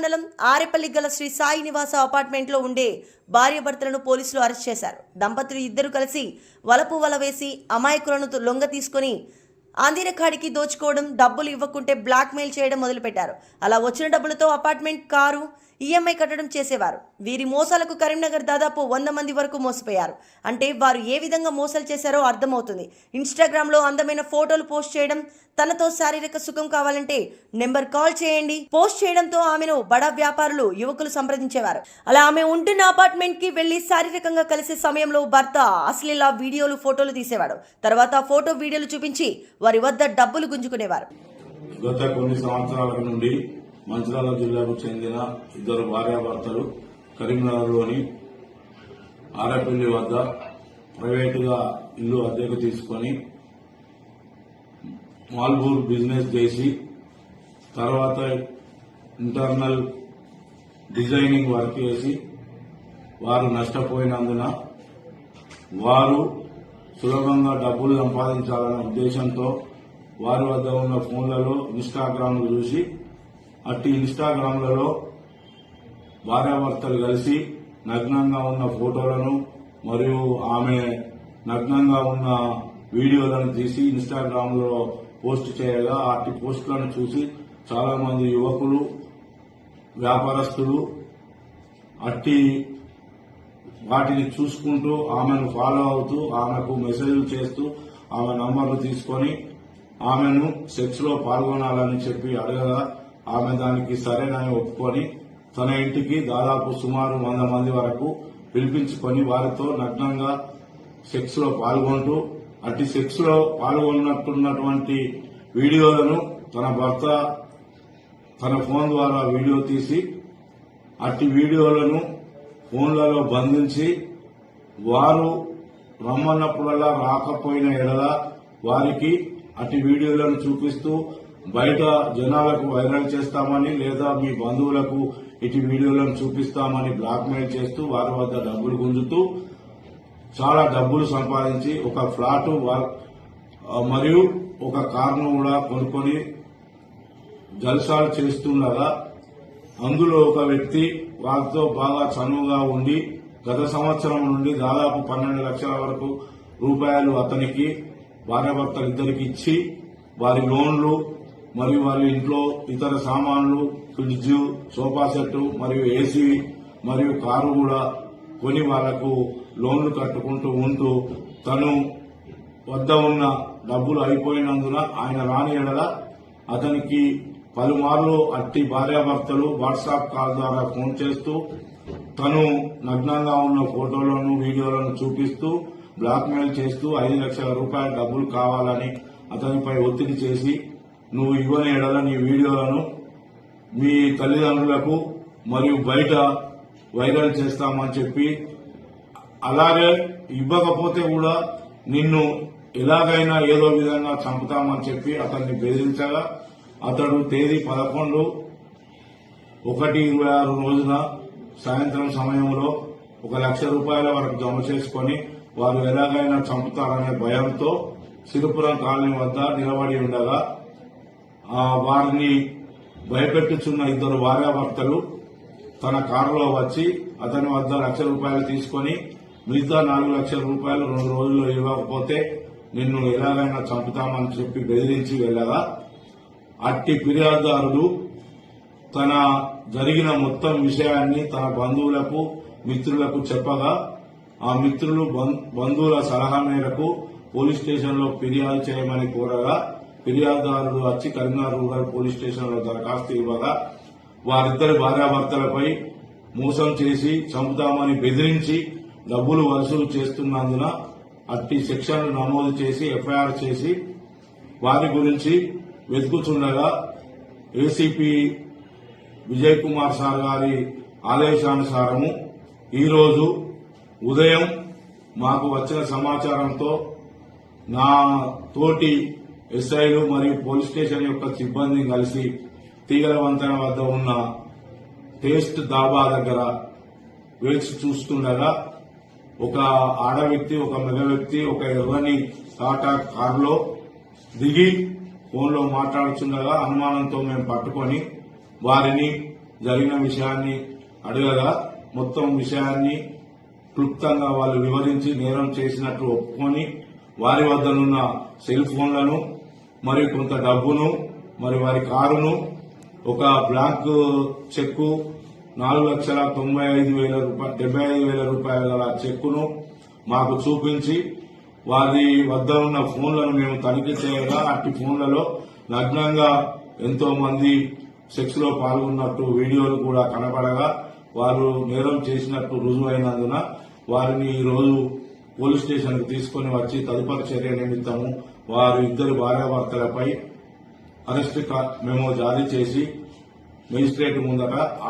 మండలం ఆరేపల్లి గల శ్రీ సాయి నివాస అపార్ట్మెంట్లో ఉండే భార్యాభర్తలను పోలీసులు అరెస్ట్ చేశారు. దంపతులు ఇద్దరు కలిసి వలపు వల వేసి అమాయకులను లొంగ తీసుకుని అందినకాడికి దోచుకోవడం, డబ్బులు ఇవ్వకుంటే బ్లాక్మెయిల్ చేయడం మొదలుపెట్టారు. అలా వచ్చిన డబ్బులతో అపార్ట్మెంట్, కారు ఈఎంఐ కట్టడం చేసేవారు. వీరి మోసాలకు కరీంనగర్ దాదాపు 100 మంది వరకు మోసపోయారు. అంటే వారు ఏ విధంగా మోసాలు చేశారో అర్థమవుతుంది. ఇన్స్టాగ్రామ్లో అందమైన ఫోటోలు పోస్ట్ చేయడం, తనతో శారీరక సుఖం కావాలంటే నెంబర్ కాల్ చేయండి పోస్ట్ చేయడంతో ఆమెను బడా వ్యాపారులు, యువకులు సంప్రదించేవారు. అలా ఆమె ఉంటున్న అపార్ట్మెంట్ కి వెళ్లి శారీరకంగా కలిసే సమయంలో భర్త అశ్లీల వీడియోలు, ఫోటోలు తీసేవాడు. తర్వాత ఫోటో వీడియోలు చూపించి వారి వద్ద డబ్బులు గుంజుకునేవారు. గత కొన్ని సంవత్సరాల నుండి మంచిర్యాల జిల్లాకు చెందిన ఇద్దరు భార్యాభర్తలు కరీంనగర్లోని ఆరేపల్లి వద్ద ప్రైవేటుగా ఇల్లు అద్దెకు తీసుకుని మాల్బూర్ బిజినెస్ చేసి తర్వాత ఇంటర్నల్ డిజైనింగ్ వర్క్ చేసి వారు నష్టపోయినందున వారు సులభంగా డబ్బులు సంపాదించాలనే ఉద్దేశంతో వారి వద్ద ఉన్న ఫోన్లలో ఇన్స్టాగ్రామ్లు చూసి అట్టి ఇన్స్టాగ్రామ్లలో భార్యాభర్తలు కలిసి నగ్నంగా ఉన్న ఫోటోలను మరియు ఆమె నగ్నంగా ఉన్న వీడియోలను తీసి ఇన్స్టాగ్రామ్లో పోస్ట్ చేయగా అట్టి పోస్టులను చూసి చాలా మంది యువకులు, వ్యాపారస్తులు అట్టి వాటిని చూసుకుంటూ ఆమెను ఫాలో అవుతూ ఆమెకు మెసేజ్లు చేస్తూ ఆమె నంబర్లు తీసుకొని ఆమెను సెక్స్ లో పాల్గొనాలని చెప్పి అడగగా ఆమె దానికి సరేనని ఒప్పుకొని తన ఇంటికి దాదాపు సుమారు 100 మంది వరకు పిలిపించుకొని వారితో నగ్నంగా సెక్స్ లో పాల్గొంటూ అట్టి సెక్స్ లో పాల్గొన్నట్టున్నటువంటి వీడియోలను తన భర్త తన ఫోన్ ద్వారా వీడియో తీసి అట్టి వీడియోలను ఫోన్లలో బంధించి వారు రమ్మన్నప్పుడల్లా రాకపోయిన ఎడల వారికి అట్టి వీడియోలను చూపిస్తూ బయట జనాలకు వైరల్ చేస్తామని లేదా మీ బంధువులకు ఇటు వీడియోలను చూపిస్తామని బ్లాక్మెయిల్ చేస్తూ వారి వద్ద డబ్బులు గుంజుతూ చాలా డబ్బులు సంపాదించి ఒక ఫ్లాట్ మరియు ఒక కారును కూడా కొనుక్కొని జల్సాలు చేస్తుండగా అందులో ఒక వ్యక్తి వారితో బాగా చనువుగా ఉండి గత సంవత్సరం నుండి దాదాపు 12 లక్షల వరకు రూపాయలు అతనికి భార్యాభర్తలిద్దరికి ఇచ్చి వారి లోన్లు మరియు వారి ఇంట్లో ఇతర సామాన్లు, ఫ్రిడ్జ్, సోఫా సెట్ మరియు ఏసీ మరియు కారు కూడా కొని వాళ్లకు లోన్లు కట్టుకుంటూ ఉంటూ తను వద్ద ఉన్న డబ్బులు అయిపోయినందున ఆయన రాని ఎడల అతనికి పలుమార్లు అట్టి భార్యాభర్తలు వాట్సాప్ కాల్ ద్వారా ఫోన్ చేస్తూ తను నగ్నంగా ఉన్న ఫోటోలను, వీడియోలను చూపిస్తూ బ్లాక్మెయిల్ చేస్తూ 5 లక్షల రూపాయల డబ్బులు కావాలని అతనిపై ఒత్తిడి చేసి నువ్వు ఇవ్వని ఎడల నీ వీడియోలను మీ తల్లిదండ్రులకు మరియు బయట వైరల్ చేస్తామని చెప్పి, అలాగే ఇవ్వకపోతే కూడా నిన్ను ఎలాగైనా ఏదో విధంగా చంపుతామని చెప్పి అతన్ని బెదిరించగా అతడు తేదీ 11/1/26 రోజున సాయంత్రం సమయంలో 1 లక్ష రూపాయల వరకు జమ చేసుకుని వారు ఎలాగైనా చంపుతారనే భయంతో సిరిపురం కాలనీ వద్ద నిలబడి ఉండగా వారిని భయపెట్టుచున్న ఇద్దరు భార్యాభర్తలు తన కారులో వచ్చి అతని వద్ద 1 లక్ష రూపాయలు తీసుకుని మిగతా 4 లక్షల రూపాయలు 2 రోజుల్లో ఇవ్వకపోతే నిన్ను ఎలాగైనా చంపుతామని చెప్పి బెదిరించి వెళ్లగా అట్టి ఫిర్యాదుదారుడు తన జరిగిన మొత్తం విషయాన్ని తన బంధువులకు, మిత్రులకు చెప్పగా ఆ మిత్రులు బంధువుల సలహా మేరకు పోలీస్ స్టేషన్లో ఫిర్యాదు చేయమని కోరగా ఫిర్యాదుదారుడు వచ్చి కరీంనగర్ రూరల్ పోలీస్ స్టేషన్లో దరఖాస్తు ఇవ్వగా వారిద్దరి భార్యాభర్తలపై మోసం చేసి చంపుతామని బెదిరించి డబ్బులు వసూలు చేస్తున్నందున అట్టి సెక్షన్లు నమోదు చేసి ఎఫ్ఐఆర్ చేసి వారి గురించి వెతుకుతుండగా ఏసీపీ విజయ్ కుమార్ సార్ గారి ఆదేశానుసారము ఈరోజు ఉదయం మాకు వచ్చిన సమాచారంతో నా తోటి ఎస్ఐలు మరియు పోలీస్ స్టేషన్ యొక్క సిబ్బందిని కలిసి తీగల వంతెన వద్ద ఉన్న టేస్ట్ దాబా దగ్గర వేచి చూస్తుండగా ఒక ఆడ వ్యక్తి, ఒక మగ వ్యక్తి ఒక ఎర్రని టాటా కారులో దిగి ఫోన్లో మాట్లాడుతుండగా అనుమానంతో మేము పట్టుకొని వారిని జరిగిన విషయాన్ని అడగగా మొత్తం విషయాన్ని క్లుప్తంగా వాళ్ళు వివరించి నేరం చేసినట్లు ఒప్పుకొని వారి వద్దనున్న సెల్ ఫోన్లను మరియు కొంత డబ్బును మరి వారి కారును ఒక బ్లాంక్ చెక్కు 4,95,000 రూపాయల గల చెక్కును మాకు చూపించి వారి వద్ద ఉన్న ఫోన్లను మేము తనిఖీ చేయగా అట్టి ఫోన్లలో నగ్నంగా ఎంతో మంది సెక్స్ లో పాల్గొన్నట్టు వీడియోలు కూడా కనపడగా వారు నేరం చేసినట్టు రుజువైనందున వారిని ఈ రోజు పోలీస్ స్టేషన్ కు తీసుకుని వచ్చి తదుపరి చర్య నిమిత్తము వారు ఇద్దరు భార్యాభర్తలపై అరెస్ట్ మెమో జారీ చేసి మేజిస్ట్రేట్ ముందట